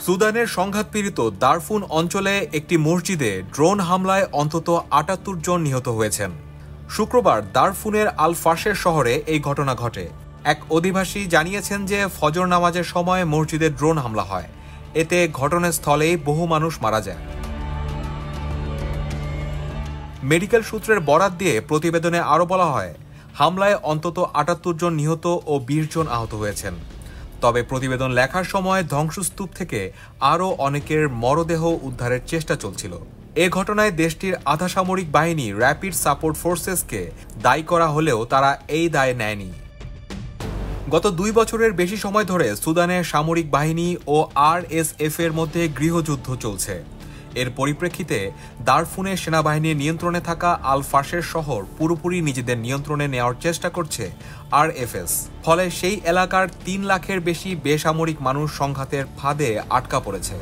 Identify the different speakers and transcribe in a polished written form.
Speaker 1: সুদানের সংঘাতপীড়িত দারফুন অঞ্চলে একটি মসজিদে ড্রোন হামলায় অন্তত ৭৮ জন নিহত হয়েছেন। শুক্রবার দারফুনের আল ফাশের শহরে এই ঘটনা ঘটে। এক অধিবাসী জানিয়েছেন যে ফজর নামাজের সময় মসজিদে ড্রোন হামলা হয়। এতে ঘটনাস্থলেই বহু মানুষ মারা যায়। মেডিকেল সূত্রের বরাত দিয়ে প্রতিবেদনে আরও বলা হয়, হামলায় অন্তত ৭৮ জন নিহত ও ২০ জন আহত হয়েছেন। তবে প্রতিবেদন লেখার সময় ধ্বংসস্তূপ থেকে আরও অনেকের মরদেহ উদ্ধারের চেষ্টা চলছিল। এ ঘটনায় দেশটির আধা সামরিক বাহিনী র্যাপিড সাপোর্ট ফোর্সেসকে দায়ী করা হলেও তারা এই দায় নেয়নি। গত ২ বছরের বেশি সময় ধরে সুদানের সামরিক বাহিনী ও আরএসএফ এর মধ্যে গৃহযুদ্ধ চলছে। এর পরিপ্রেক্ষিতে দারফুনের সেনাবাহিনীর নিয়ন্ত্রণে থাকা আল ফাশের শহর পুরোপুরি নিজেদের নিয়ন্ত্রণে নেওয়ার চেষ্টা করছে আরএফএস। ফলে সেই এলাকার ৩ লাখের বেশি বেসামরিক মানুষ সংঘাতের ফাঁদে আটকা পড়েছে।